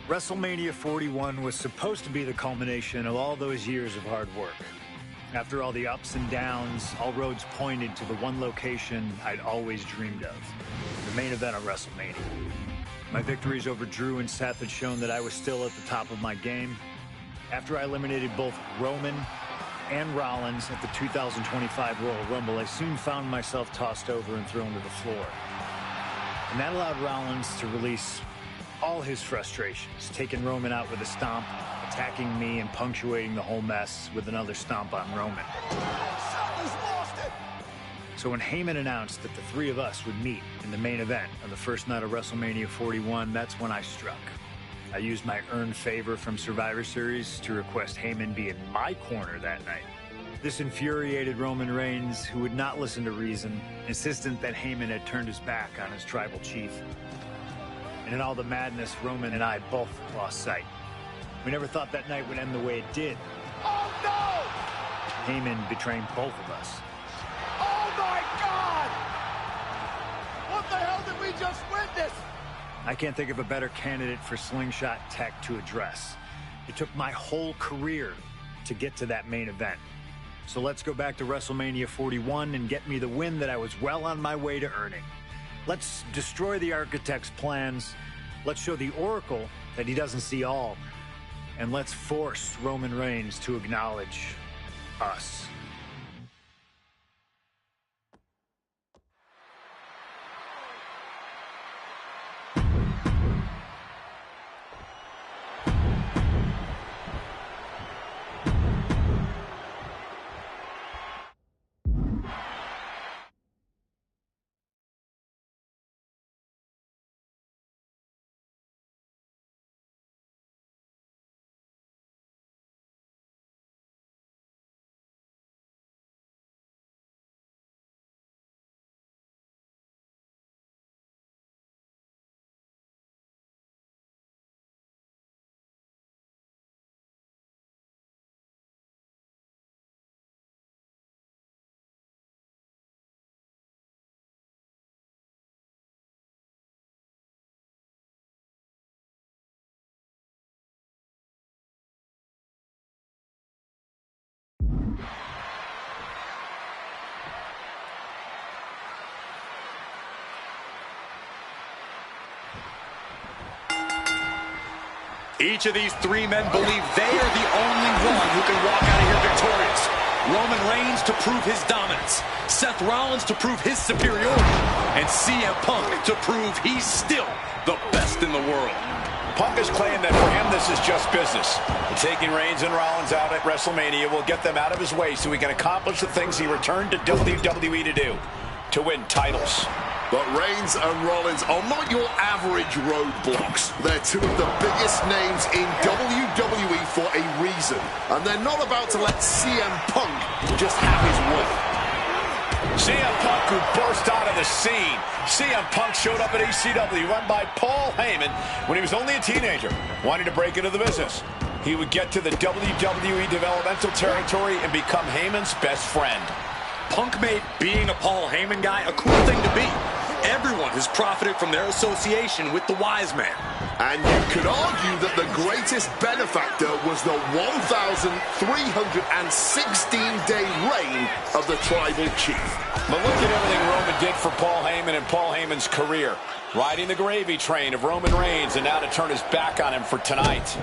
WrestleMania 41 was supposed to be the culmination of all those years of hard work. After all the ups and downs, all roads pointed to the one location I'd always dreamed of, the main event of WrestleMania. My victories over Drew and Seth had shown that I was still at the top of my game. After I eliminated both Roman and Rollins at the 2025 Royal Rumble, I soon found myself tossed over and thrown to the floor. And that allowed Rollins to release all his frustrations, taking Roman out with a stomp, attacking me, and punctuating the whole mess with another stomp on Roman. So when Heyman announced that the three of us would meet in the main event of the first night of WrestleMania 41, that's when I struck. I used my earned favor from Survivor Series to request Heyman be in my corner that night. This infuriated Roman Reigns, who would not listen to reason, insistent that Heyman had turned his back on his tribal chief. And in all the madness, Roman and I both lost sight. We never thought that night would end the way it did. Oh, no! Heyman betraying both of us. Oh, my God! What the hell did we just witness? I can't think of a better candidate for slingshot tech to address. It took my whole career to get to that main event. So let's go back to WrestleMania 41 and get me the win that I was well on my way to earning. Let's destroy the architect's plans. Let's show the Oracle that he doesn't see all. And let's force Roman Reigns to acknowledge us. Each of these three men believe they are the only one who can walk out of here victorious. Roman Reigns to prove his dominance, Seth Rollins to prove his superiority, and CM Punk to prove he's still the best in the world. Punk has claimed that for him this is just business. Taking Reigns and Rollins out at WrestleMania will get them out of his way so he can accomplish the things he returned to WWE to do, to win titles. But Reigns and Rollins are not your average roadblocks. They're two of the biggest names in WWE for a reason. And they're not about to let CM Punk just have his way. CM Punk, who burst out of the scene. CM Punk showed up at ECW, run by Paul Heyman, when he was only a teenager, wanting to break into the business. He would get to the WWE developmental territory and become Heyman's best friend. Punk made being a Paul Heyman guy a cool thing to be. Everyone has profited from their association with the wise man. And you could argue that the greatest benefactor was the 1,316-day reign of the tribal chief. But look at everything Roman did for Paul Heyman and Paul Heyman's career. Riding the gravy train of Roman Reigns, and now to turn his back on him for tonight.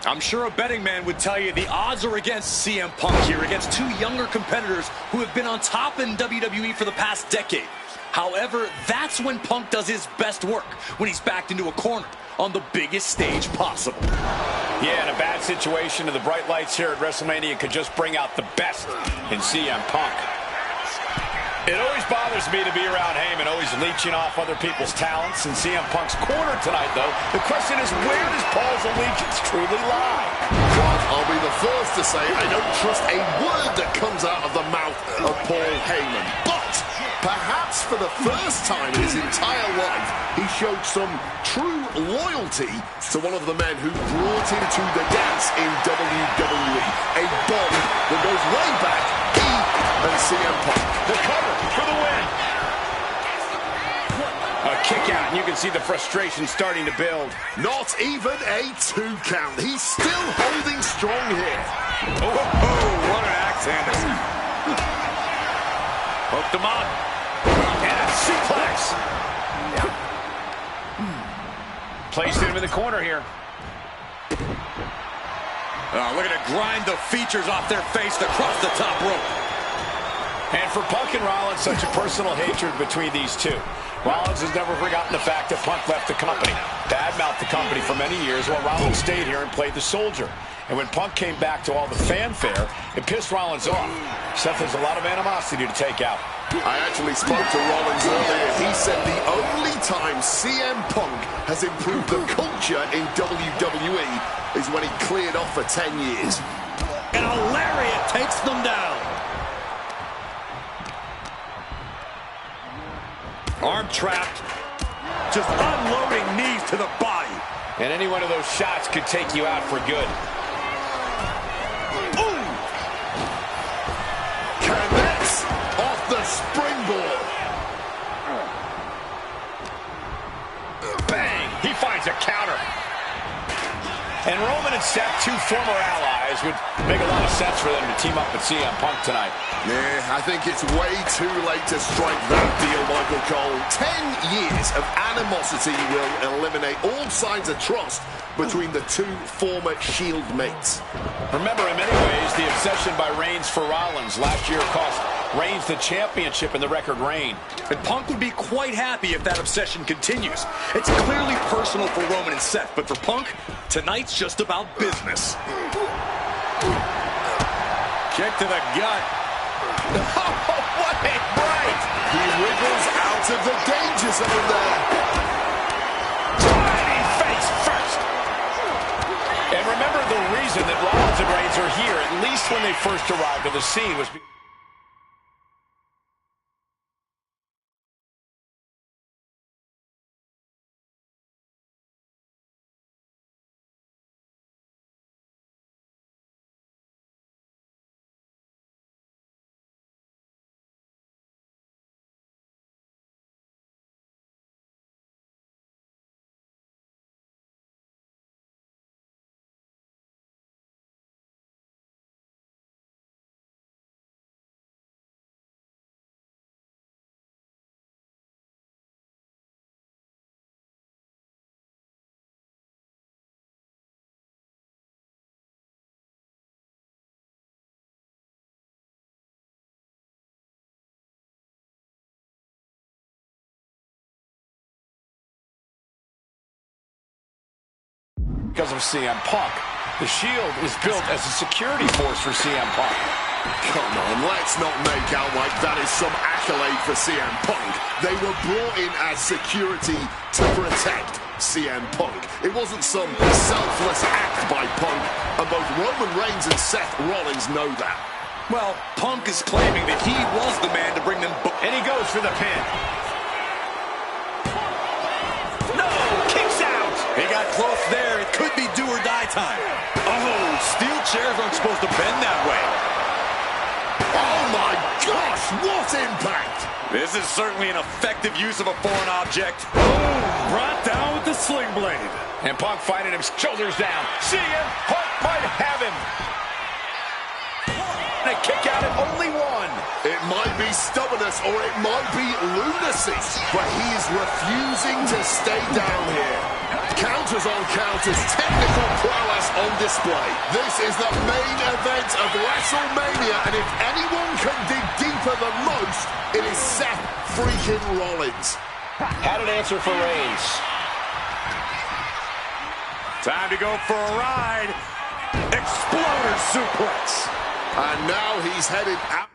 I'm sure a betting man would tell you the odds are against CM Punk here, against two younger competitors who have been on top in WWE for the past decade. However, that's when Punk does his best work, when he's backed into a corner on the biggest stage possible. Yeah, in a bad situation, and the bright lights here at WrestleMania could just bring out the best in CM Punk. It always bothers me to be around Heyman, always leeching off other people's talents. In CM Punk's corner tonight, though, the question is, where does Paul's allegiance truly lie? Well, I'll be the first to say I don't trust a word that comes out of the mouth of Paul Heyman. But perhaps for the first time in his entire life, he showed some true loyalty to one of the men who brought him to the dance in WWE. A bond that goes way back. and CM Punk. The cover for the win. A kick out, and you can see the frustration starting to build. Not even a 2 count. He's still holding strong here. Oh, what an axe handle. Hooked him up. And a suplex. Placed him in the corner here. Look at it grind the features off their face across the top rope. And for Punk and Rollins, such a personal hatred between these two. Rollins has never forgotten the fact that Punk left the company, badmouthed the company for many years, while Rollins stayed here and played the soldier. And when Punk came back to all the fanfare, it pissed Rollins off. Seth has a lot of animosity to take out. I actually spoke to Rollins earlier. He said the only time CM Punk has improved the culture in WWE is when he cleared off for 10 years. And a lariat takes them down. Arm trapped. Just unloading knees to the body. And any one of those shots could take you out for good. Ooh! Connects off the springboard. Bang! He finds a counter. And Roman and Seth, two former allies, would make a lot of sense for them to team up with CM Punk tonight. Yeah, I think it's way too late to strike that deal, Michael Cole. 10 years of animosity will eliminate all signs of trust between the two former Shield mates. Remember, in many ways, the obsession by Reigns for Rollins last year cost Reigns the championship in the record reign. And Punk would be quite happy if that obsession continues. It's clearly personal for Roman and Seth, but for Punk, tonight's just about business. Kick to the gut. Oh, what a right! He wriggles out of the danger zone there. Driving face first. And remember, the reason that Rollins and Reigns are here, at least when they first arrived at the scene, was because of CM Punk. The Shield was built as a security force for CM Punk. Come on, let's not make out like that is some accolade for CM Punk. They were brought in as security to protect CM Punk. It wasn't some selfless act by Punk, and both Roman Reigns and Seth Rollins know that. Well, Punk is claiming that he was the man to bring them both. And he goes for the pin. No! Kicks out! He got close there. It could be do or die time. Oh, steel chairs aren't supposed to bend that way. Oh my gosh, what impact! This is certainly an effective use of a foreign object. Oh, brought down with the sling blade. And Punk finding him shoulders down. CM Punk might have him. And a kick out at only one. It might be stubbornness or it might be lunacy, but he is refusing to stay down here. Counters on counters, technical prowess on display. This is the main event of WrestleMania, and if anyone can dig deeper than most, it is Seth freaking Rollins. Had an answer for Reigns. Time to go for a ride. Exploder suplex. And now he's headed out.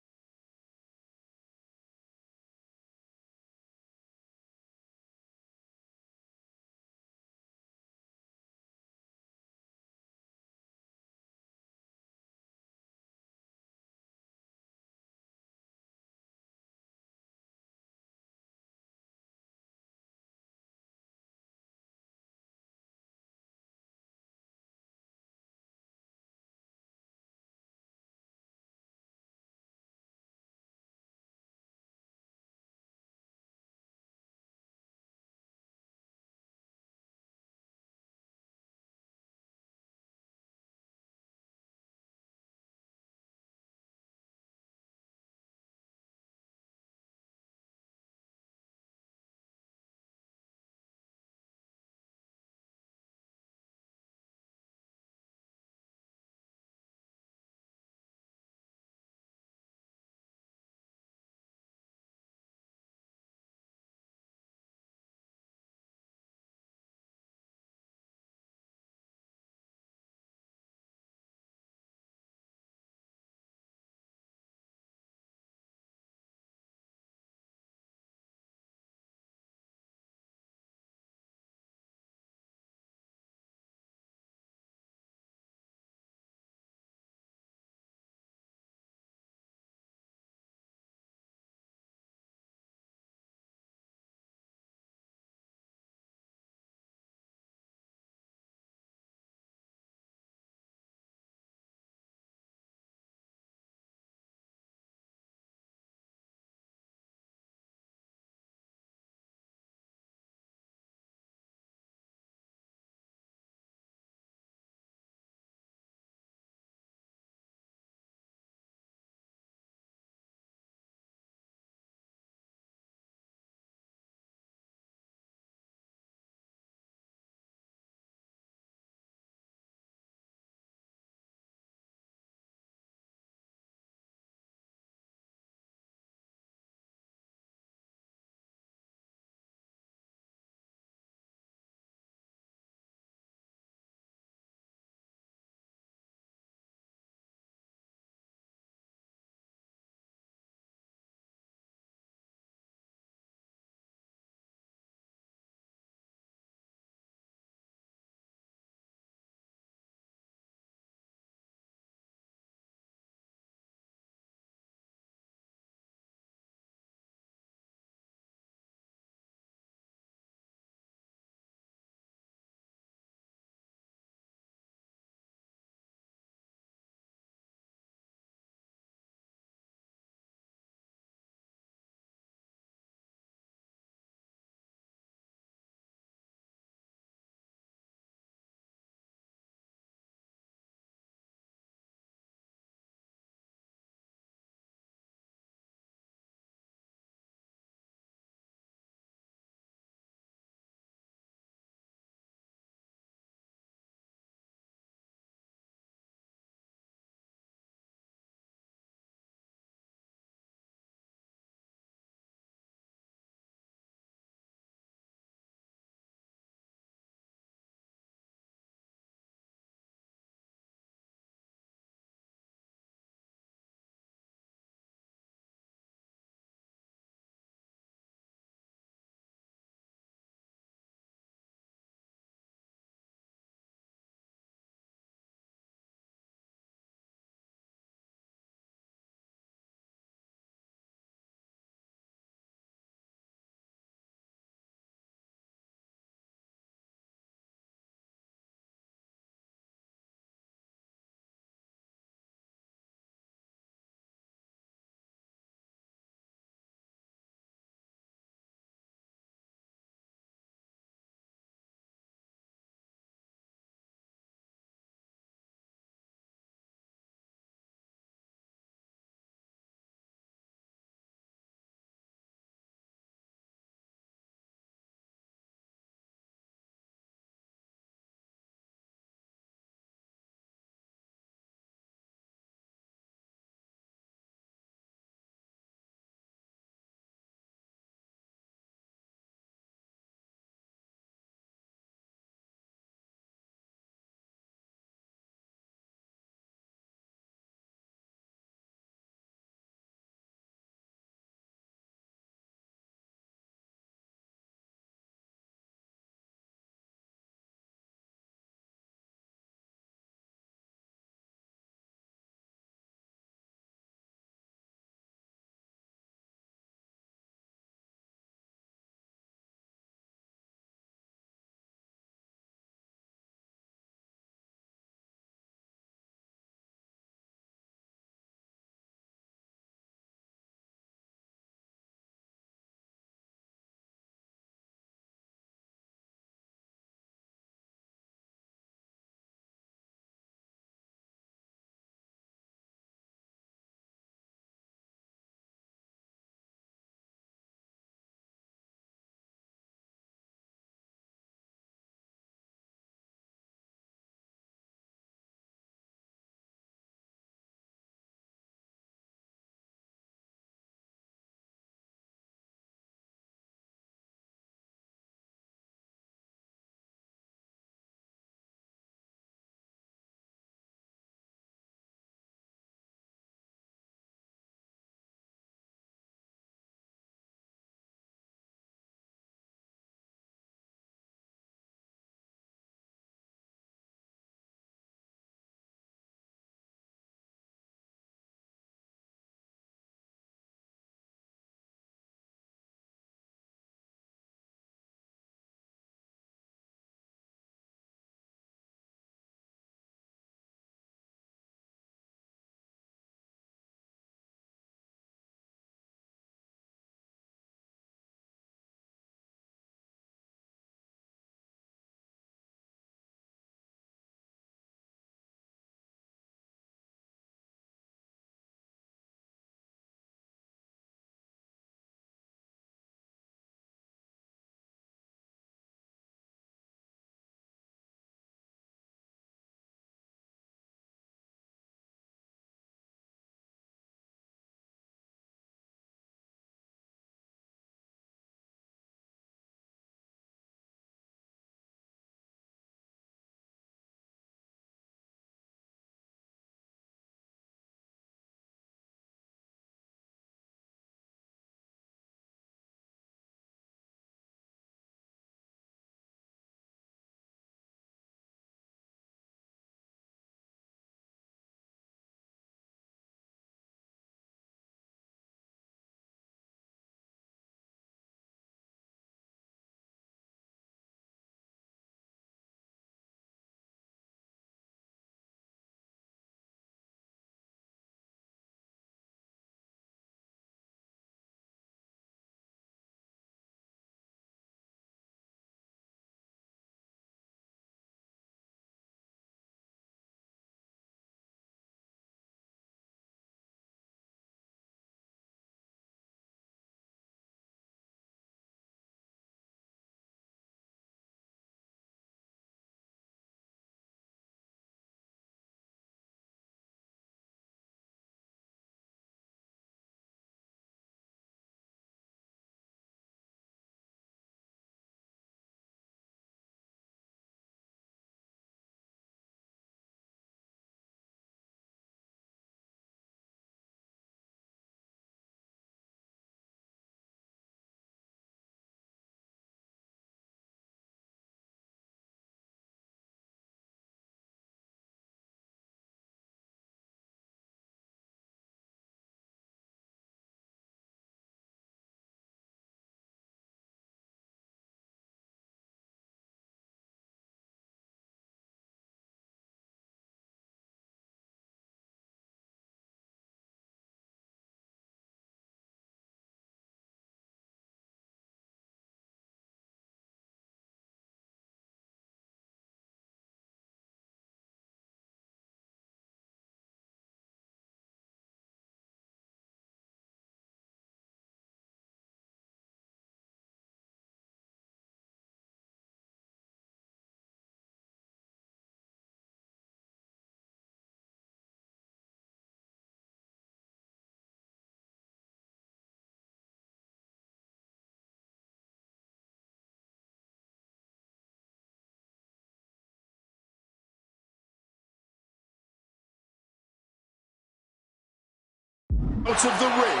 Out of the ring.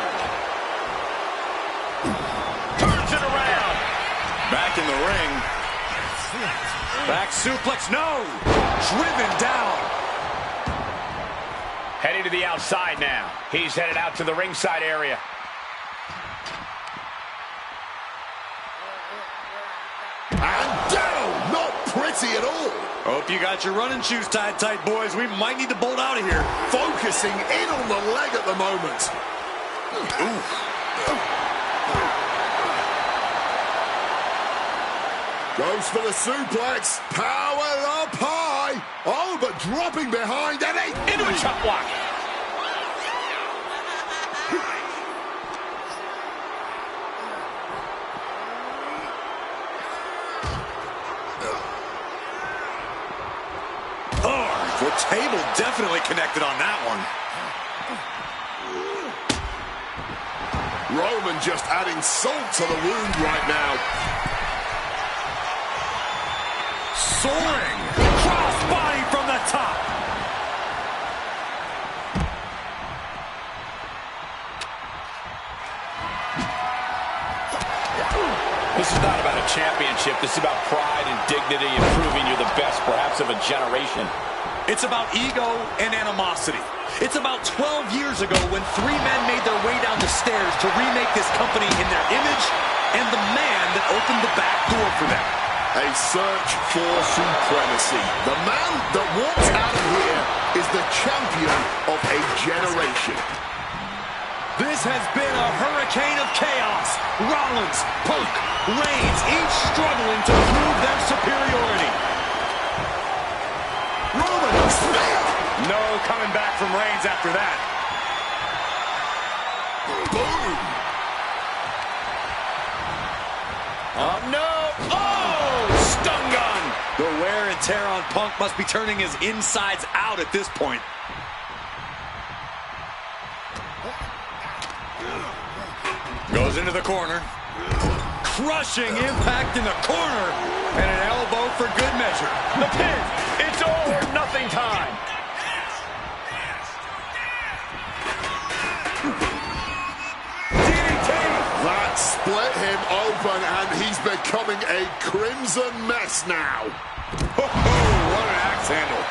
Turns it around. Back in the ring. Back suplex, no! Driven down. Heading to the outside now. He's headed out to the ringside area. And down! Not pretty at all. Hope you got your running shoes tied tight, boys. We might need to bolt out of here. Focusing in on the leg at the moment. Goes for the suplex. Power up high. Oh, but dropping behind Eddie. Into a chop block. The table definitely connected on that one. Roman just adding salt to the wound right now. Soaring. Crossbody from the top. This is not about a championship. This is about pride and dignity and proving you're the best, perhaps, of a generation. It's about ego and animosity. It's about 12 years ago when three men made their way down the stairs to remake this company in their image and the man that opened the back door for them. A search for supremacy. The man that walks out of here is the champion of a generation. This has been a hurricane of chaos. Rollins, Punk, Reigns, each struggling to prove their superiority. Roman, spear! No coming back from Reigns after that. Boom! Oh, no! Oh! Stun gun! The wear and tear on Punk must be turning his insides out at this point. Goes into the corner. Crushing impact in the corner. And an elbow for good measure. The pin! It's all or nothing time. DDT! That split him open, and he's becoming a crimson mess now. Oh, what an axe handle.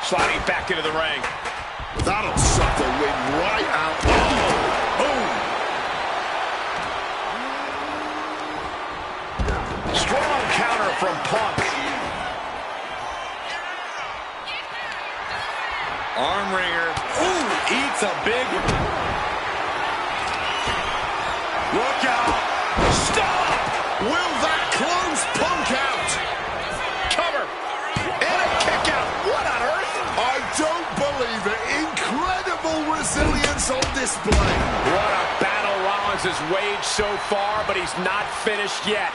Sliding back into the ring. That'll suck the wind right out. Oh! Boom! Strong counter from Punk. Arm wringer. Ooh, eats a big. Look out. Stop! Will that close Punk out? Cover. And a kick out. What on earth? I don't believe it. Incredible resilience on display. What a battle Rollins has waged so far, but he's not finished yet.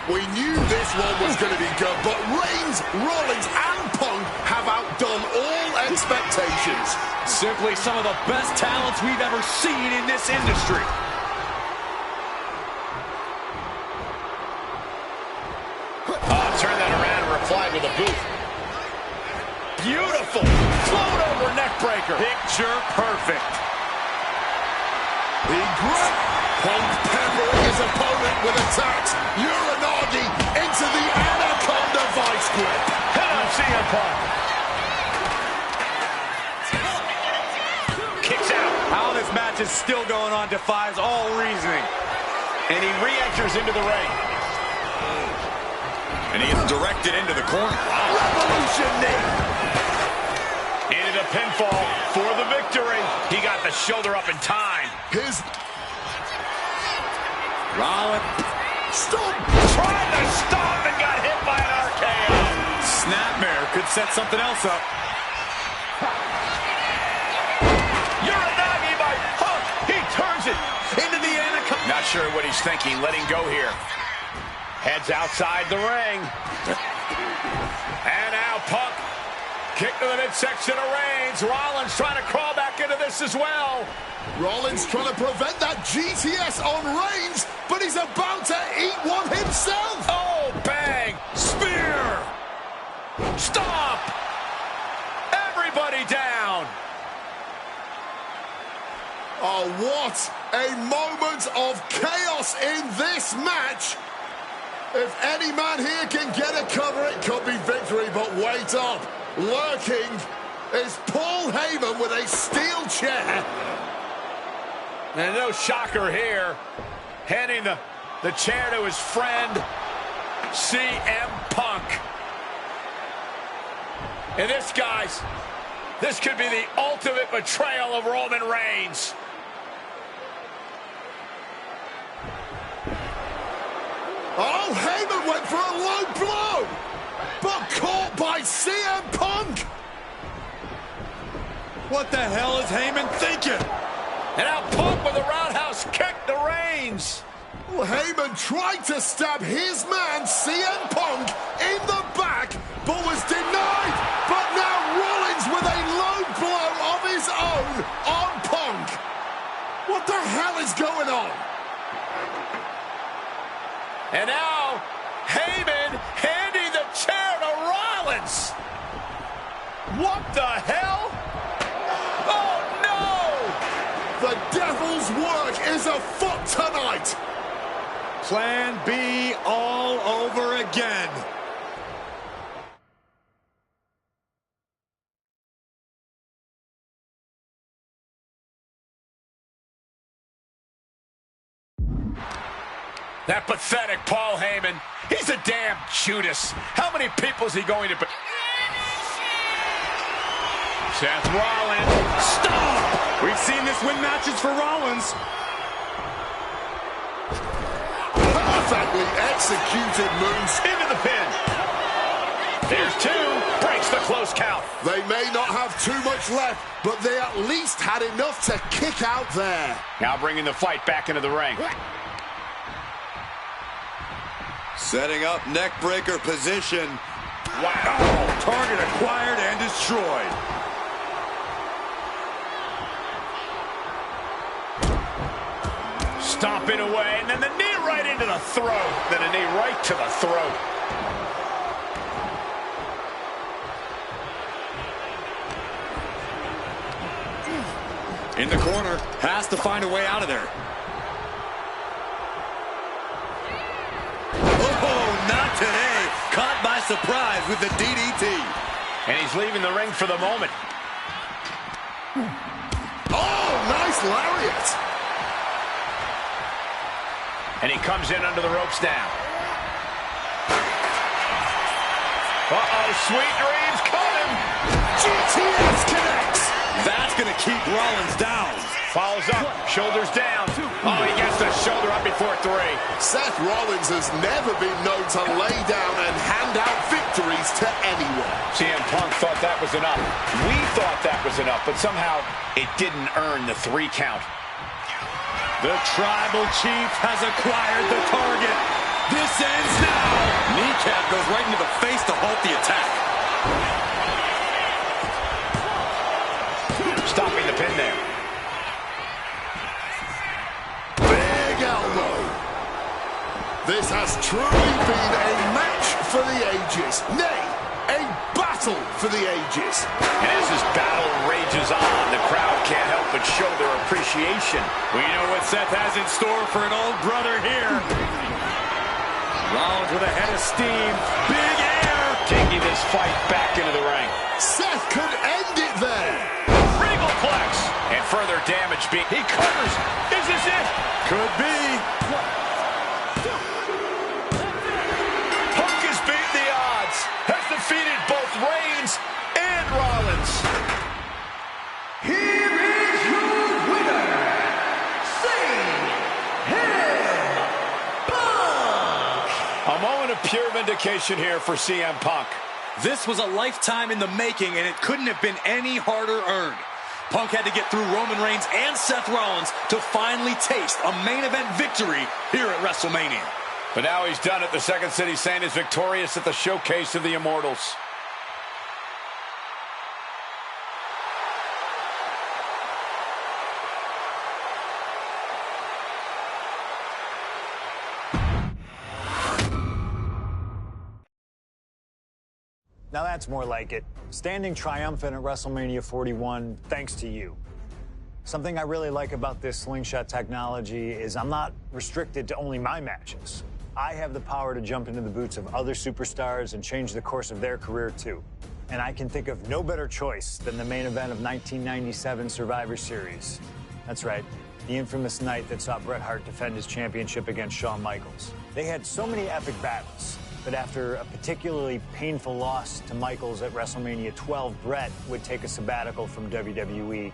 We knew this one was going to be good, but Reigns, Rollins, and Punk have outdone all expectations. Simply some of the best talents we've ever seen in this industry. Oh, turn that around and reply with a boot. Beautiful. Float over neck breaker. Picture perfect. The grip. Punk peppering his opponent with attacks. Uranagi into the Anaconda Vice Grip. Hello, CM Punk. Kicks out. How this match is still going on defies all reasoning. And he re-enters into the ring. And he gets directed into the corner. Revolution knee. Into the pinfall for the victory. He got the shoulder up in time. His Rollins. stop. Tried to stop and got hit by an RKO. Snapmare could set something else up. Uranagi by Punk. He turns it into the Anaconda. Not sure what he's thinking. Letting go here. Heads outside the ring. And now Punk. Kick to the midsection of Reigns. Rollins trying to crawl back into this as well. Rollins trying to prevent that GTS on Reigns, but he's about to eat one himself. Oh, bang. Spear. Stop. Everybody down. Oh, what a moment of chaos in this match. If any man here can get a cover, it could be victory, but wait up. Lurking is Paul Heyman with a steel chair. And no shocker here, handing the chair to his friend, CM Punk. And this, guys, this could be the ultimate betrayal of Roman Reigns. Oh, Heyman went for a low blow, but caught by CM Punk. What the hell is Heyman thinking? And now Punk with a roundhouse kick to Reigns. Well, Heyman tried to stab his man, CM Punk, in the back, but was denied. But now Rollins with a low blow of his own on Punk. What the hell is going on? And now Heyman handing the chair to Rollins. What the hell? Oh, no! The devil's work is afoot tonight. Plan B all over again. That pathetic Paul Heyman. He's a damn Judas. How many people is he going to... Seth Rollins. Stop! We've seen this win matches for Rollins. Perfectly executed moves. Into the pin. There's two. Breaks the close count. They may not have too much left, but they at least had enough to kick out there. Now bringing the fight back into the ring. Setting up neckbreaker position. Wow. Oh, target acquired and destroyed. Stomping away, and then the knee right into the throat. Then a knee right to the throat. In the corner, has to find a way out of there. Oh, not today. Caught by surprise with the DDT. And he's leaving the ring for the moment. Oh, nice lariat. And he comes in under the ropes now. Uh-oh, sweet dreams coming. GTS connects. That's going to keep Rollins down. Follows up, shoulders down. Oh, he gets the shoulder up before three. Seth Rollins has never been known to lay down and hand out victories to anyone. CM Punk thought that was enough. We thought that was enough, but somehow it didn't earn the 3 count. The Tribal Chief has acquired the target. This ends now. Kneecap goes right into the face to halt the attack. Stopping the pin there. Big elbow. This has truly been a match for the ages. Nay, a battle for the ages. And as this battle rages on, the crowd can't help but show their appreciation. We know what Seth has in store for an old brother here. Rollins with a head of steam. Big air. Taking this fight back into the ring. Seth could end it there. Regalplex. And further damage being... He covers. Is this it? Could be. Punk has beaten the odds. Has defeated both Reigns and Rollins. Here is your winner, CM Punk. A moment of pure vindication here for CM Punk. This was a lifetime in the making, and it couldn't have been any harder earned. Punk had to get through Roman Reigns and Seth Rollins to finally taste a main event victory here at WrestleMania. But now he's done it. The Second City Saint is victorious at the Showcase of the Immortals. Now that's more like it. Standing triumphant at WrestleMania 41 thanks to you. Something I really like about this slingshot technology is I'm not restricted to only my matches. I have the power to jump into the boots of other superstars and change the course of their career too. And I can think of no better choice than the main event of 1997 Survivor Series. That's right, the infamous night that saw Bret Hart defend his championship against Shawn Michaels. They had so many epic battles, but after a particularly painful loss to Michaels at WrestleMania 12, Bret would take a sabbatical from WWE,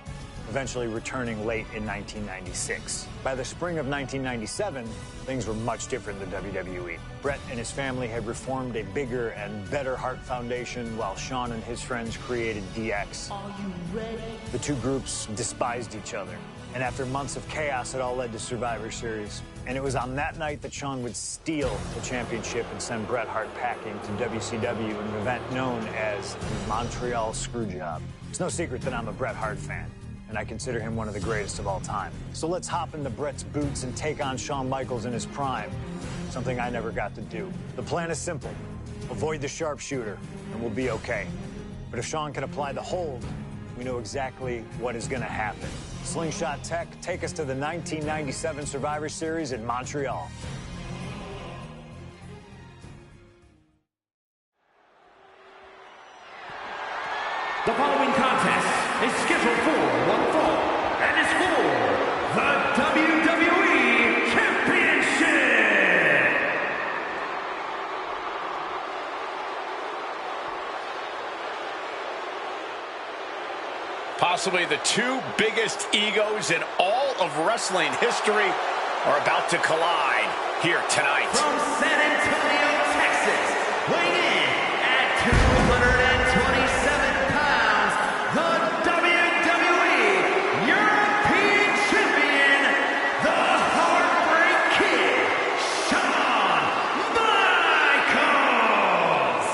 eventually returning late in 1996. By the spring of 1997, things were much different than WWE. Bret and his family had reformed a bigger and better Hart Foundation, while Shawn and his friends created DX. Are you ready? The two groups despised each other, and after months of chaos, it all led to Survivor Series. And it was on that night that Shawn would steal the championship and send Bret Hart packing to WCW in an event known as the Montreal Screwjob. It's no secret that I'm a Bret Hart fan, and I consider him one of the greatest of all time. So let's hop into Bret's boots and take on Shawn Michaels in his prime, something I never got to do. The plan is simple. Avoid the sharpshooter, and we'll be okay. But if Shawn can apply the hold, we know exactly what is going to happen. Slingshot Tech, take us to the 1997 Survivor Series in Montreal. The following contest is scheduled for one fall and is for the WWE Championship. Possibly the two biggest egos in all of wrestling history are about to collide here tonight. From San Antonio, Texas, weighing in at 227 pounds, the WWE European Champion, the Heartbreak Kid, Shawn Michaels.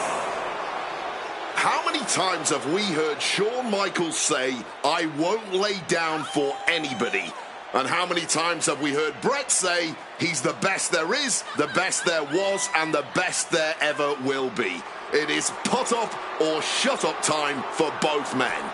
How many times have we heard Shawn Michaels say, "I won't lay down for anybody"? And how many times have we heard Bret say, he's the best there is, the best there was, and the best there ever will be? It is put up or shut up time for both men.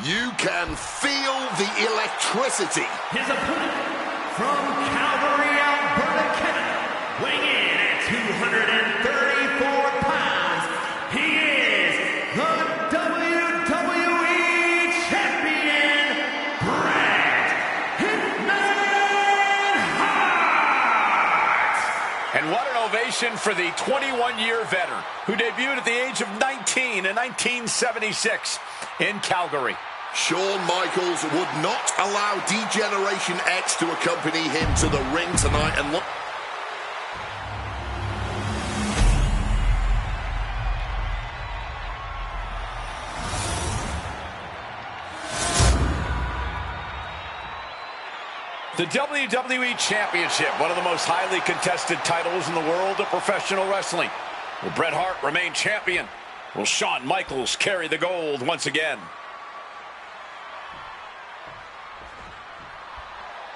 You can feel the electricity. His opponent from Calgary, Alberta, Canada, weighing in at 234 pounds, he is the WWE Champion, Bret Hitman Hart! And what an ovation for the 21-year veteran who debuted at the age of 19 in 1976 in Calgary. Shawn Michaels would not allow D-Generation X to accompany him to the ring tonight, and look. The WWE Championship, one of the most highly contested titles in the world of professional wrestling. Will Bret Hart remain champion? Will Shawn Michaels carry the gold once again?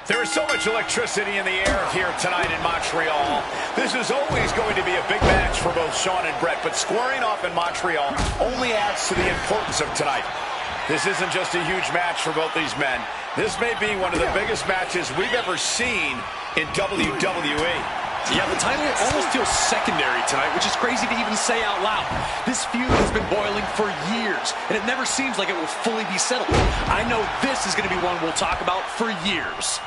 There is so much electricity in the air here tonight in Montreal. This is always going to be a big match for both Shawn and Bret, but squaring off in Montreal only adds to the importance of tonight. This isn't just a huge match for both these men. This may be one of the biggest matches we've ever seen in WWE. Yeah, the title almost feels secondary tonight, which is crazy to even say out loud. This feud has been boiling for years, and it never seems like it will fully be settled. I know this is going to be one we'll talk about for years.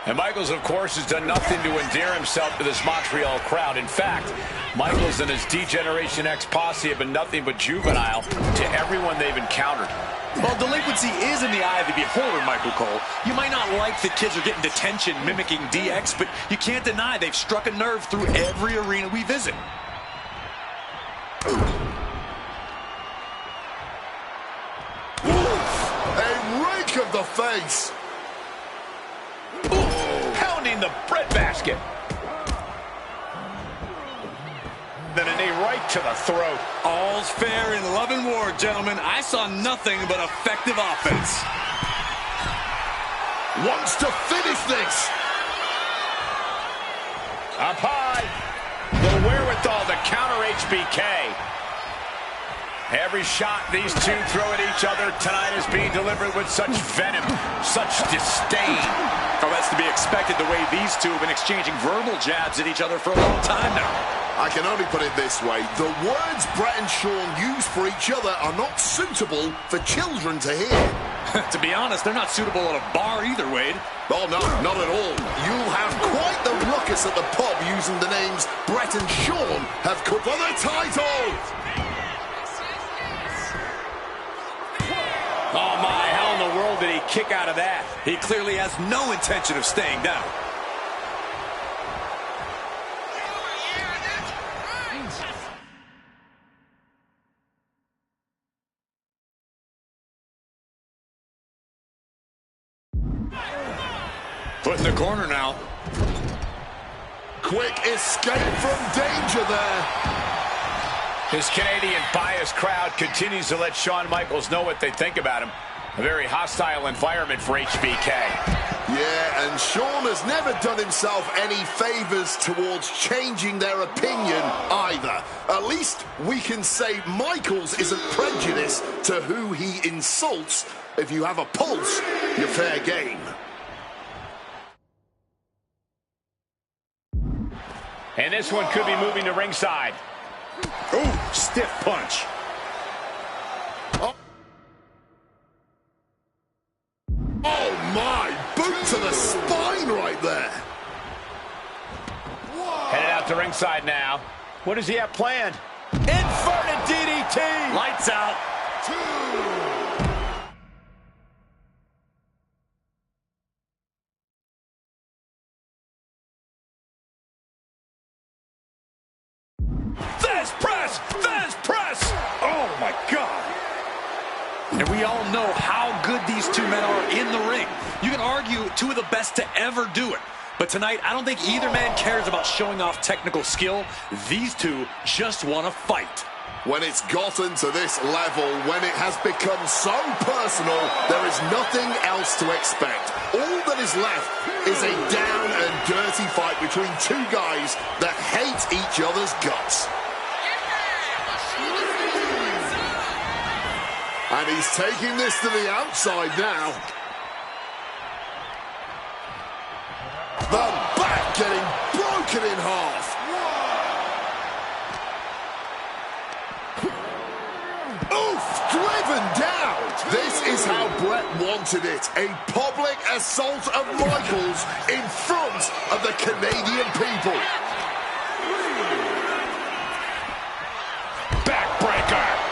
And Michaels, of course, has done nothing to endear himself to this Montreal crowd. In fact, Michaels and his D-Generation X posse have been nothing but juvenile to everyone they've encountered. Well, delinquency is in the eye of the beholder, Michael Cole. You might not like that kids are getting detention mimicking DX, but you can't deny they've struck a nerve through every arena we visit. A rake of the face. Pounding the breadbasket. Then a knee right to the throat. All's fair in love and war, gentlemen. I saw nothing but effective offense. Wants to finish this. Up high. The wherewithal to counter HBK. Every shot these two throw at each other tonight is being delivered with such venom, such disdain. Oh, that's to be expected the way these two have been exchanging verbal jabs at each other for a long time now. I can only put it this way. The words Brett and Sean use for each other are not suitable for children to hear. To be honest, they're not suitable at a bar either, Wade. Oh, no, not at all. You'll have quite the ruckus at the pub using the names Brett and Sean have come for the title. Oh, my, how in the world did he kick out of that? He clearly has no intention of staying down. Put in the corner now. Quick escape from danger there. His Canadian biased crowd continues to let Shawn Michaels know what they think about him. A very hostile environment for HBK. Yeah, and Sean has never done himself any favors towards changing their opinion either. At least we can say Michaels isn't prejudiced to who he insults. If you have a pulse, you're fair game. And this one could be moving to ringside. Ooh, stiff punch. Oh my, boot to the spine right there. Headed out to ringside now. What does he have planned? Inverted DDT! Lights out. Oh, my God. And we all know how good these two men are in the ring. You can argue two of the best to ever do it. But tonight, I don't think either man cares about showing off technical skill. These two just want to fight. When it's gotten to this level, when it has become so personal, there is nothing else to expect. All that is left is a down and dirty fight between two guys that hate each other's guts. And he's taking this to the outside now. The back getting broken in half. Oof, driven down. This is how Brett wanted it. A public assault of Michaels in front of the Canadian people. Backbreaker.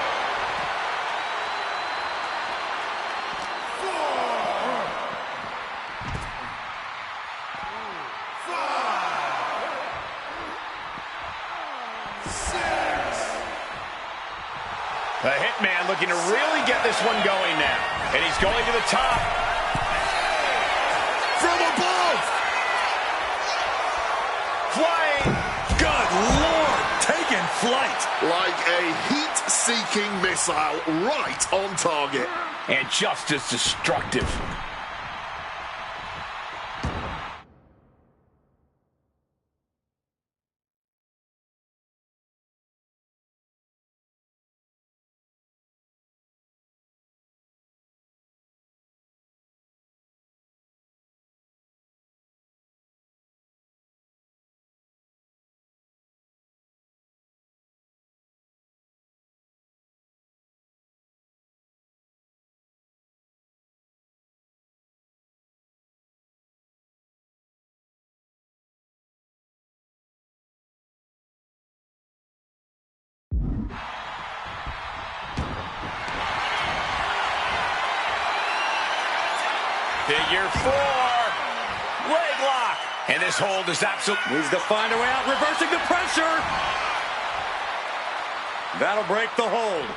The Hitman looking to really get this one going now. And he's going to the top. From above! Flying. Good Lord, taking flight. Like a heat-seeking missile right on target. And just as destructive. Figure four. Leg lock. And this hold is absolutely... Needs to find a way out, reversing the pressure. That'll break the hold.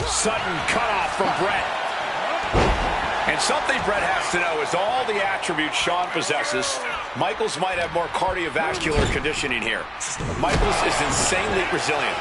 Sudden cutoff from Brett. And something Brett has to know is all the attributes Shawn possesses, Michaels might have more cardiovascular conditioning here. Michaels is insanely resilient.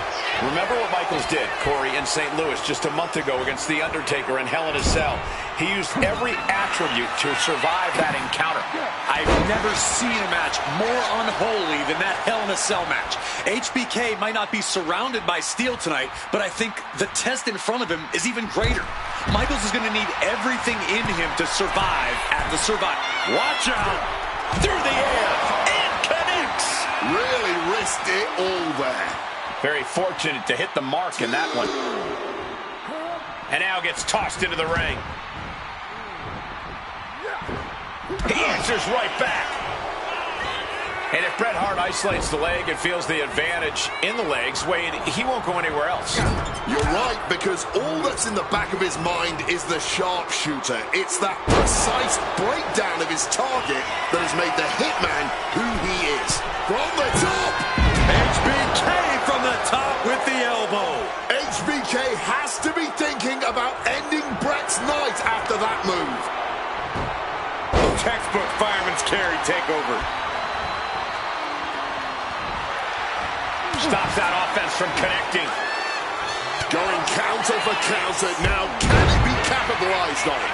Remember what Michaels did, Corey, in St. Louis just a month ago against The Undertaker in Hell in a Cell. He used every attribute to survive that encounter. I've never seen a match more unholy than that Hell in a Cell match. HBK might not be surrounded by steel tonight, but I think the test in front of him is even greater. Michaels is going to need everything in him to survive at the Survivor. Watch out! Through the air, and connects! Really risked it all there. Very fortunate to hit the mark in that one. And now gets tossed into the ring. He answers right back. And if Bret Hart isolates the leg and feels the advantage in the legs, Wade, he won't go anywhere else. You're right, because all that's in the back of his mind is the sharpshooter. It's that precise breakdown of his target that has made the Hitman who he is. From the top! HBK from the top with the elbow. HBK has to be thinking about ending Bret's night after that move. Textbook fireman's carry takeover. Stops that offense from connecting. Going counter for counter. Now, can it be capitalized on?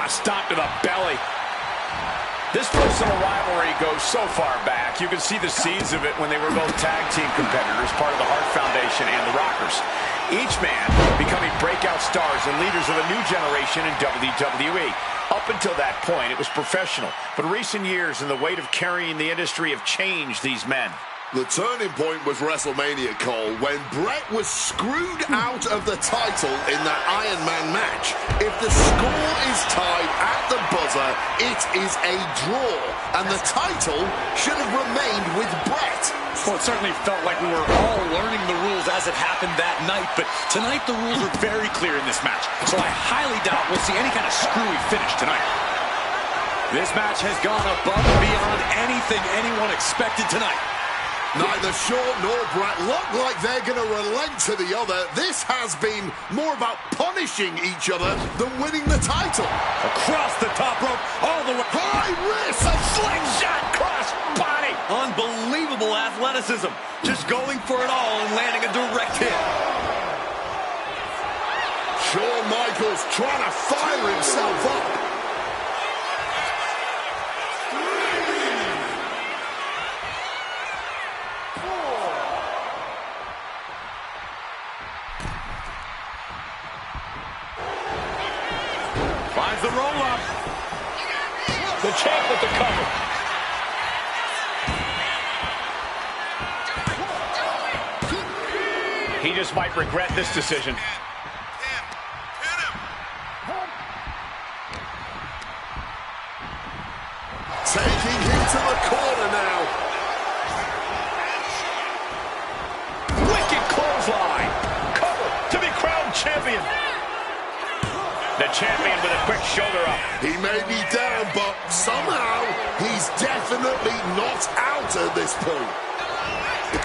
Stop to the belly. This personal rivalry goes so far back, you can see the seeds of it when they were both tag team competitors, part of the Hart Foundation and the Rockers. Each man becoming breakout stars and leaders of a new generation in WWE. Up until that point, it was professional. But recent years and the weight of carrying the industry have changed these men. The turning point was WrestleMania, Cole, when Bret was screwed out of the title in that Iron Man match. If the score is tied at the buzzer, it is a draw, and the title should have remained with Bret. Well, it certainly felt like we were all learning the rules as it happened that night, but tonight the rules are very clear in this match, so I highly doubt we'll see any kind of screwy finish tonight. This match has gone above and beyond anything anyone expected tonight. Neither Shawn nor Bret look like they're going to relent to the other. This has been more about punishing each other than winning the title. Across the top rope, all the way. High risk! A slingshot cross body. Unbelievable athleticism. Just going for it all and landing a direct hit. Shawn Michaels trying to fire himself up. Finds the roll-up. The champ with the cover. He just might regret this decision. Taking him to the corner now. Wicked clothesline. Cover to be crowned champion. The champion with a quick shoulder up. He may be down, but somehow he's definitely not out at this point.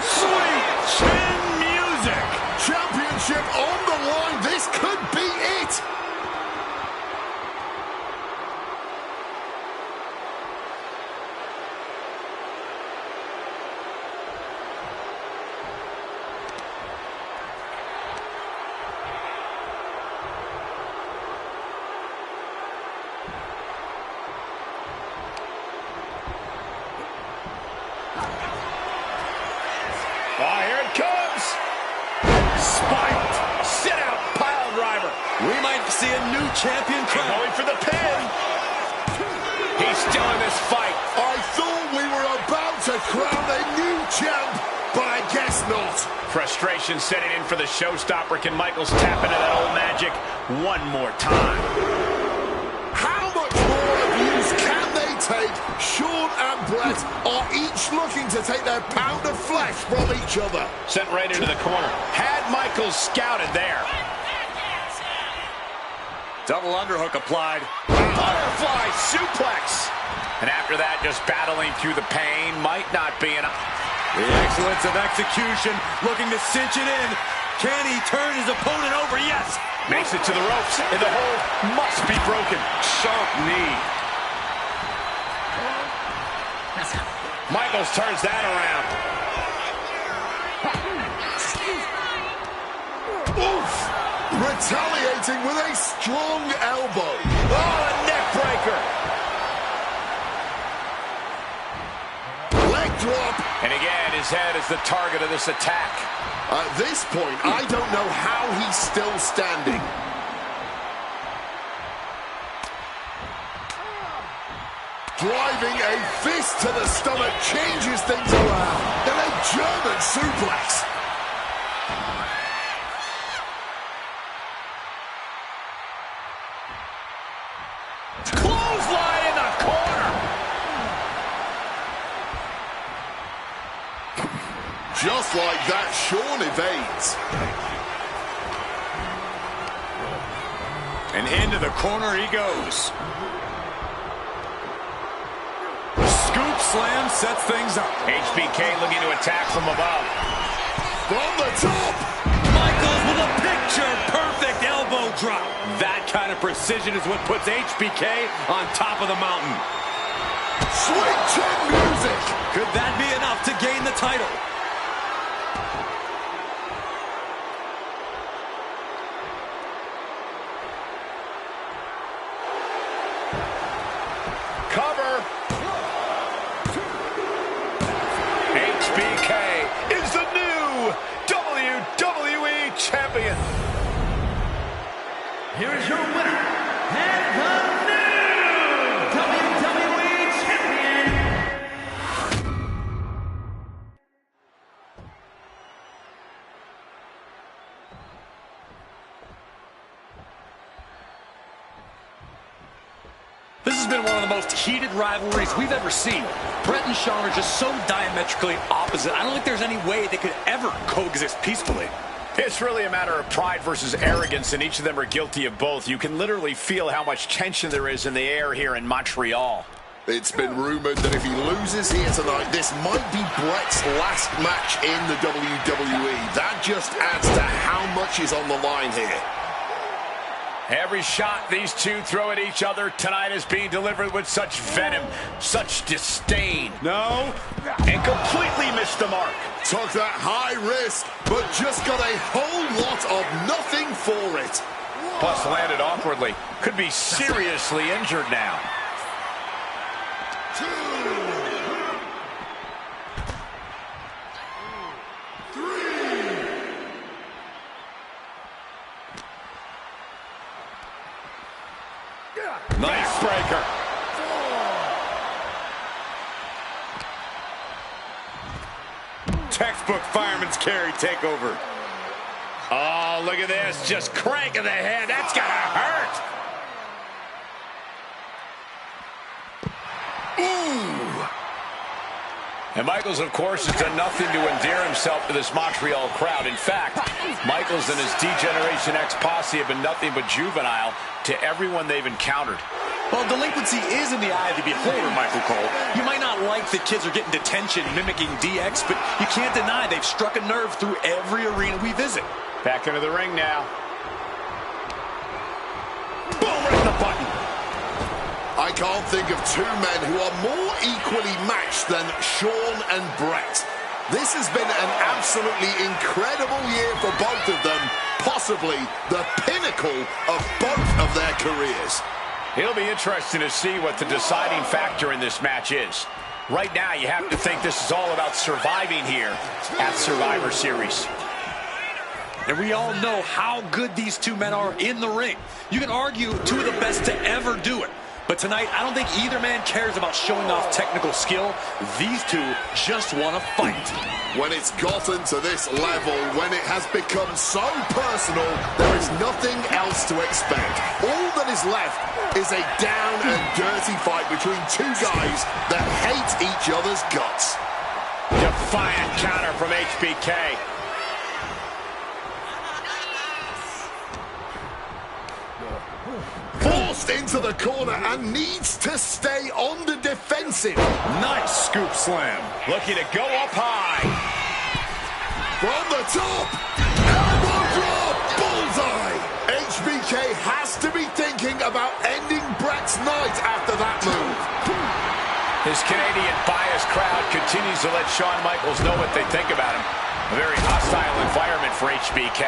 Sweet chin music. Championship on the line. This could be it. Oh, here it comes. Spiked. Sit out. Pile driver. We might see a new champion crown. Going for the pin. He's still in this fight. I thought we were about to crown a new champ, but I guess not. Frustration setting in for the showstopper. Can Michaels tap into that old magic one more time? How much more abuse can they take? Shawn and Bret are each looking to take their pound of flesh from each other. Sent right into the corner. Had Michaels scouted there. Double underhook applied. Butterfly suplex. And after that, just battling through the pain might not be enough. The excellence of execution, looking to cinch it in. Can he turn his opponent over? Yes. Makes it to the ropes, and the hold must be broken. Sharp knee. Michaels turns that around. Oof! Retaliating with a strong elbow. Oh, a neck breaker. Leg drop. And again, his head is the target of this attack. At this point, I don't know how he's still standing. Driving a fist to the stomach changes things around. Then a German suplex. Clothesline in the corner. Just like that, Shawn evades. And into the corner he goes. Scoop slam sets things up. HBK looking to attack from above. From the top. Michaels with a picture-perfect elbow drop. That kind of precision is what puts HBK on top of the mountain. Sweet chin music. Could that be enough to gain the title? Cover. HBK is the new WWE Champion. Here is your winner, and the new WWE Champion. This has been one of the most heated rivalries we've ever seen. Bret and Shawn are just so diametrically opposite. I don't think there's any way they could ever coexist peacefully. It's really a matter of pride versus arrogance, and each of them are guilty of both. You can literally feel how much tension there is in the air here in Montreal. It's been rumored that if he loses here tonight, this might be Bret's last match in the WWE. That just adds to how much is on the line here. Every shot these two throw at each other tonight is being delivered with such venom, such disdain. No. And completely missed the mark. Took that high risk, but just got a whole lot of nothing for it. Plus landed awkwardly. Could be seriously injured now. Nice breaker. Textbook fireman's carry takeover. Oh, look at this. Just cranking the head. That's gotta hurt. Ooh. And Michaels, of course, has done nothing to endear himself to this Montreal crowd. In fact, Michaels and his D-Generation X posse have been nothing but juvenile to everyone they've encountered. Well, delinquency is in the eye of the beholder, Michael Cole. You might not like that kids are getting detention mimicking DX, but you can't deny they've struck a nerve through every arena we visit. Back into the ring now. Boom, right in the button. I can't think of two men who are more equally matched than Shawn and Bret. This has been an absolutely incredible year for both of them, possibly the pinnacle of both of their careers. It'll be interesting to see what the deciding factor in this match is. Right now, you have to think this is all about surviving here at Survivor Series. And we all know how good these two men are in the ring. You can argue two of the best to ever do it. But tonight, I don't think either man cares about showing off technical skill. These two just want to fight. When it's gotten to this level, when it has become so personal, there is nothing else to expect. All that is left is a down and dirty fight between two guys that hate each other's guts. Defiant counter from HBK. Forced into the corner and needs to stay on the defensive. Nice scoop slam. Looking to go up high. From the top. Elbow HBK has to be thinking about ending Brett's night after that move. His Canadian biased crowd continues to let Shawn Michaels know what they think about him. A very hostile environment for HBK.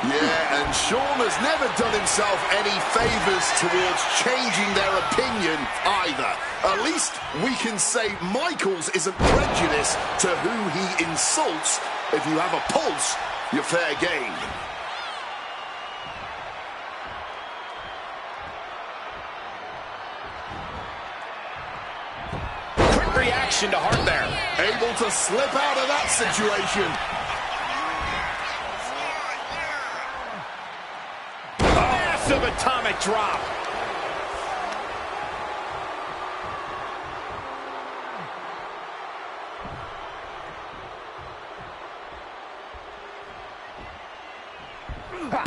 Yeah, and Shawn has never done himself any favors towards changing their opinion either. At least we can say Michaels isn't prejudiced to who he insults. If you have a pulse, you're fair game. Reaction to Hart there. Able to slip out of that situation. Massive atomic drop.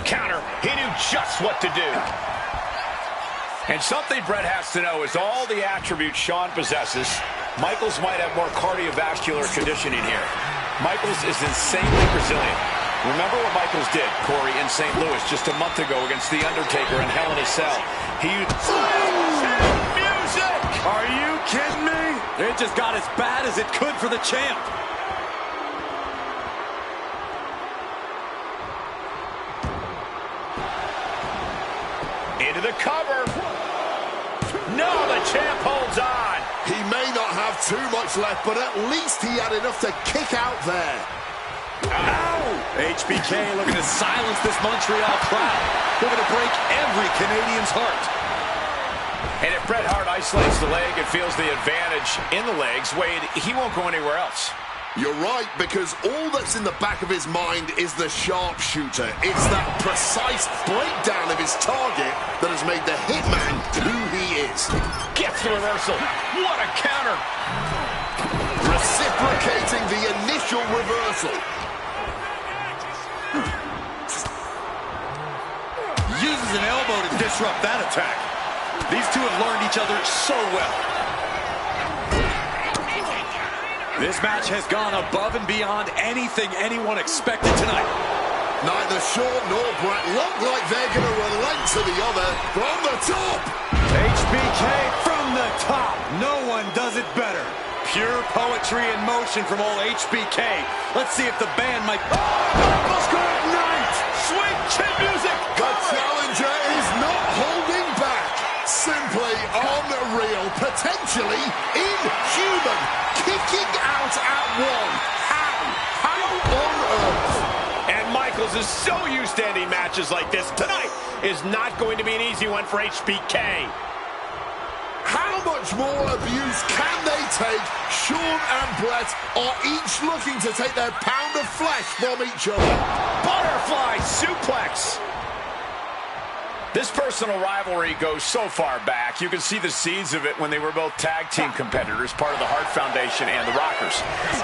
Counter. He knew just what to do. And something Brett has to know is all the attributes Shawn possesses, Michaels might have more cardiovascular conditioning here. Michaels is insanely resilient. Remember what Michaels did, Corey, in St. Louis just a month ago against The Undertaker in Hell in a Cell. He... Music! Are you kidding me? It just got as bad as it could for the champ. Into the cover. No, the champ holds on. He may not have too much left, but at least he had enough to kick out there. Ow! HBK looking to silence this Montreal crowd. Looking to break every Canadian's heart. And if Bret Hart isolates the leg and feels the advantage in the legs, Wade, he won't go anywhere else. You're right, because all that's in the back of his mind is the sharpshooter. It's that precise breakdown of his target that has made the Hitman who he is. Gets the reversal. What a counter. Reciprocating the initial reversal. Uses an elbow to disrupt that attack. These two have learned each other so well. This match has gone above and beyond anything anyone expected tonight. Neither Shawn nor Bret look like they're going to relent to the other from the top. HBK from the top. No one does it better. Pure poetry in motion from old HBK. Let's see if the band might... Michaels good night. Sweet chin music. The challenger is not holding back. Simply unreal. Potentially inhuman. Kicking out at one. How on earth? And Michaels is so used to ending matches like this. Tonight is not going to be an easy one for HBK. How much more abuse can they take? Shawn and Bret are each looking to take their pound of flesh from each other. Butterfly suplex. This personal rivalry goes so far back, you can see the seeds of it when they were both tag team competitors, part of the Hart Foundation and the Rockers.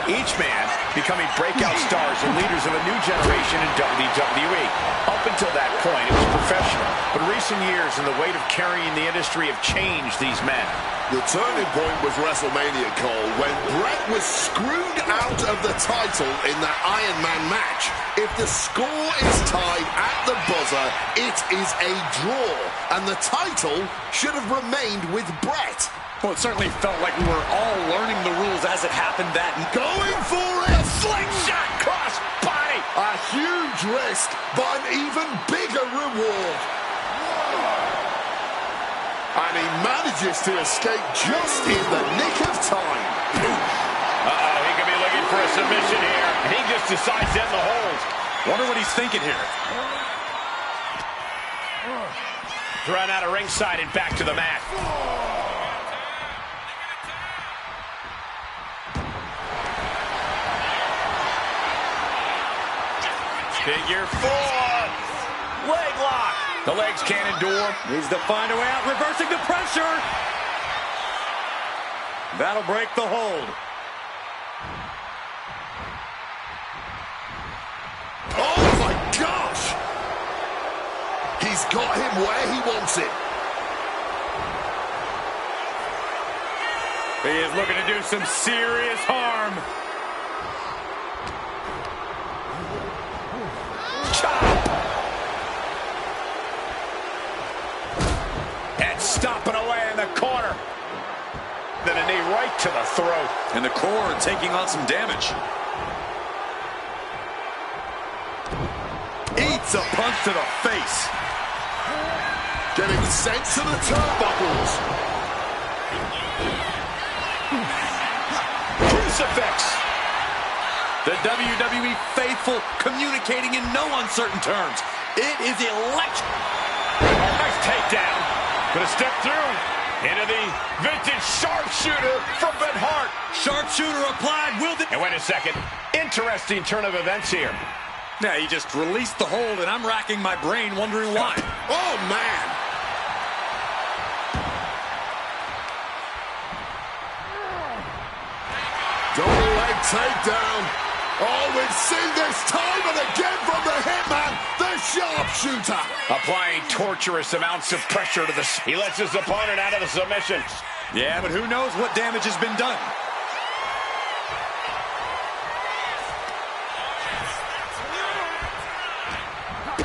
Each man becoming breakout stars and leaders of a new generation in WWE. Up until that point, it was professional. But recent years and the weight of carrying the industry have changed these men. The turning point was WrestleMania, Cole, when Bret was screwed out of the title in that Iron Man match. If the score is tied at the buzzer, it is a draw, and the title should have remained with Bret. Well, it certainly felt like we were all learning the rules as it happened that... Going for it! A slingshot cross body! A huge risk, but an even bigger reward. And he manages to escape just in the nick of time. Uh-oh, he could be looking for a submission here. And he just decides to end the hold. Wonder what he's thinking here. Thrown out of ringside and back to the mat. Figure four. Leg lock. The legs can't endure. Needs to find a way out, reversing the pressure. That'll break the hold. Oh my gosh! He's got him where he wants it. He is looking to do some serious harm. stomping away in the corner. Then a knee right to the throat. And the core taking on some damage. Eats a punch to the face. Getting sent to the turnbuckles. Crucifix. The WWE faithful communicating in no uncertain terms. It is electric. Nice takedown. Gonna step through into the vintage sharpshooter from Bret Hart. Sharpshooter applied. And wait a second. Interesting turn of events here. Yeah, he just released the hold, and I'm racking my brain wondering why. Oh, man. Double leg takedown. Oh, we've seen this time and again from the Hitman, the sharpshooter. Applying torturous amounts of pressure to the... He lets his opponent out of the submission. Yeah, but who knows what damage has been done.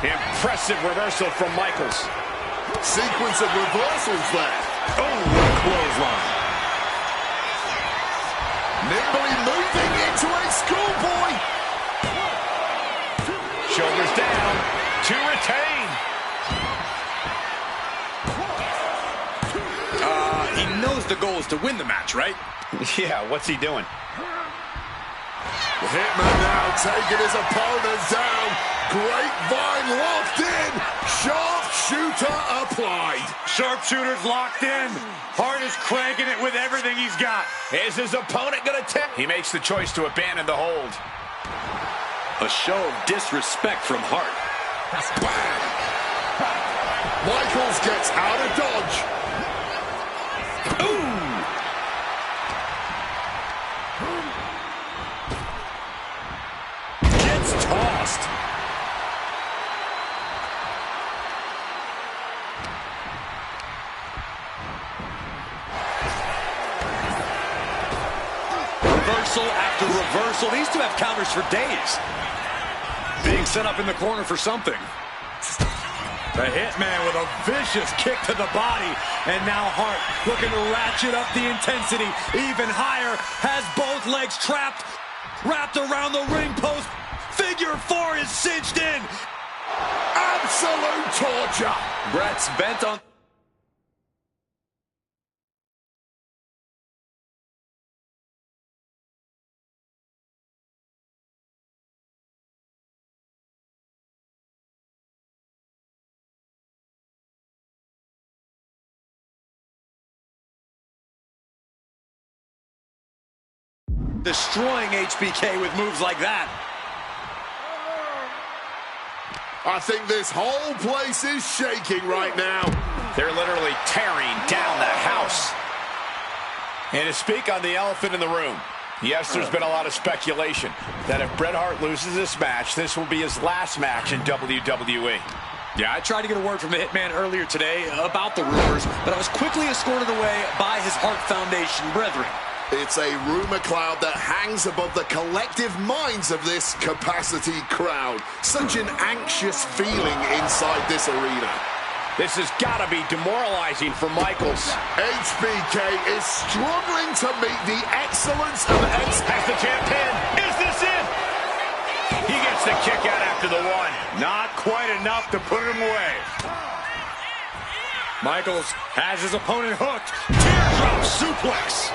Impressive reversal from Michaels. Sequence of reversals there. Oh, what a clothesline. Nimbly moving into a schoolboy. Shoulders down to retain. He knows the goal is to win the match, right? Yeah, what's he doing? The Hitman now taking his opponent down. Grapevine locked in. Sharpshooter applied. Sharpshooter's locked in. Hart is cranking it with everything he's got. Is his opponent going to tip? He makes the choice to abandon the hold. A show of disrespect from Hart. Bam! Michaels gets out of dodge. Ooh! Gets tossed. Reversal after reversal. These two have counters for days. Being set up in the corner for something. The Hitman with a vicious kick to the body. And now Hart looking to ratchet up the intensity even higher. Has both legs trapped. Wrapped around the ring post. Figure 4 is cinched in. Absolute torture. Bret's bent on... destroying HBK with moves like that. I think this whole place is shaking right now. They're literally tearing down the house. And to speak on the elephant in the room, yes, there's been a lot of speculation that if Bret Hart loses this match, this will be his last match in WWE. Yeah, I tried to get a word from the Hitman earlier today about the rumors, but I was quickly escorted away by his Hart Foundation brethren. It's a rumor cloud that hangs above the collective minds of this capacity crowd. Such an anxious feeling inside this arena. This has got to be demoralizing for Michaels. HBK is struggling to meet the excellence of Has the champ pinned. Is this it? He gets the kick out after the one. Not quite enough to put him away. Michaels has his opponent hooked. Teardrop suplex.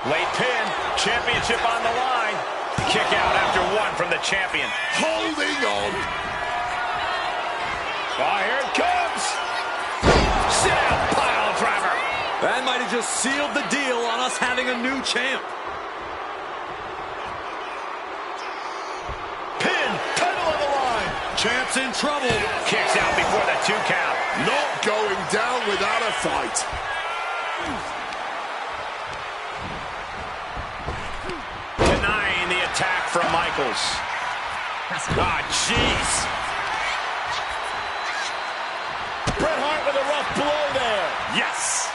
Late pin, championship on the line. Kick out after one from the champion. holding on. Oh, here it comes. Sit down, pile driver. That might have just sealed the deal on us having a new champ. Pin, title on the line. Champ's in trouble. Kicks out before the 2 count. Not going down without a fight. Denying the attack from Michaels. Ah, jeez. Bret Hart with a rough blow there. Yes.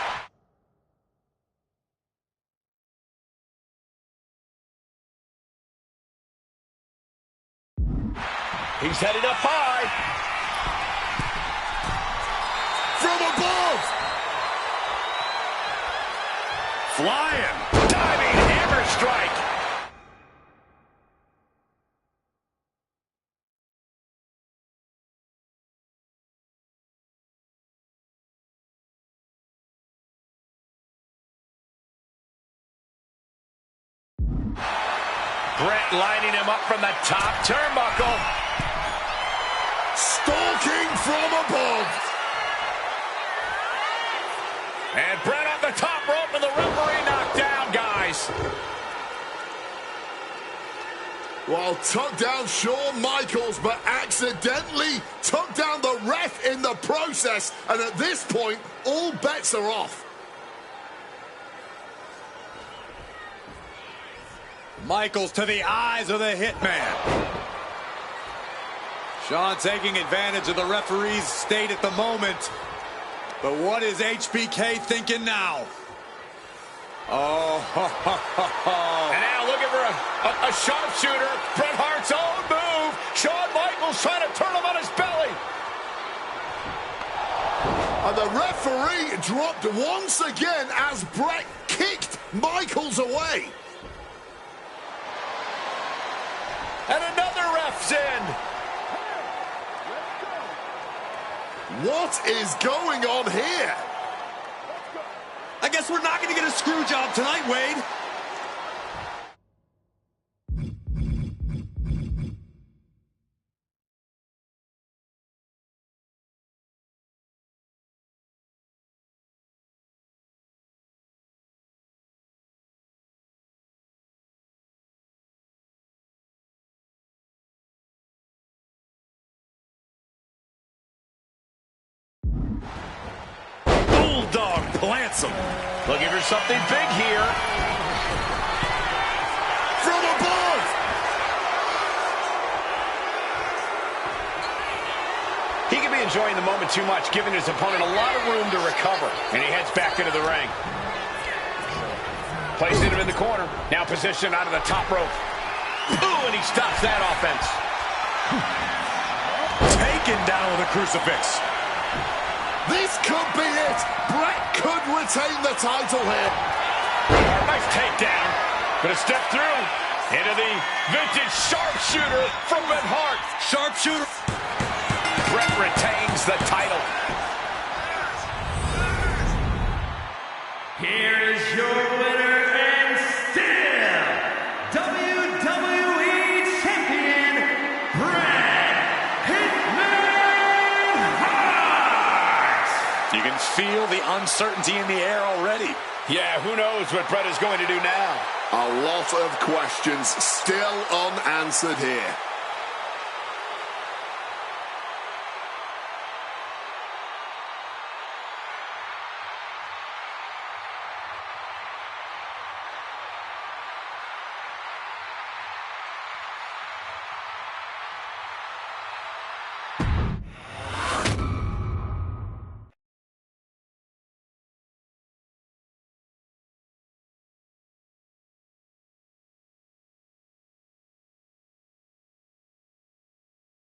He's headed up high. From above. Flying. Diving hammer strike. Brett lining him up from the top turnbuckle. Stalking from above. And Brett on the top rope and the referee knocked down, guys. Well, took down Shawn Michaels, but accidentally took down the ref in the process. And at this point, all bets are off. Michaels to the eyes of the Hitman. Shawn taking advantage of the referee's state at the moment. But what is HBK thinking now? Oh, and now looking for a sharpshooter. Bret Hart's own move. Shawn Michaels trying to turn him on his belly. And the referee dropped once again as Bret kicked Michaels away. And another ref's in. What is going on here? I guess we're not going to get a screw job tonight, Wade. Bulldog plants him. Looking for something big here. From above! He could be enjoying the moment too much, giving his opponent a lot of room to recover. And he heads back into the ring. Placing him in the corner. Now positioned out of the top rope. Ooh, and he stops that offense. Taken down with a crucifix. This could be it. Bret could retain the title here. Nice takedown. Gonna step through into the vintage sharpshooter from Bret Hart. Sharpshooter. Bret retains the title. Here is your winner and still WWE Champion, Bret Hitman Hart. You can feel the uncertainty in the air already. Yeah, who knows what Bret is going to do now? A lot of questions still unanswered here.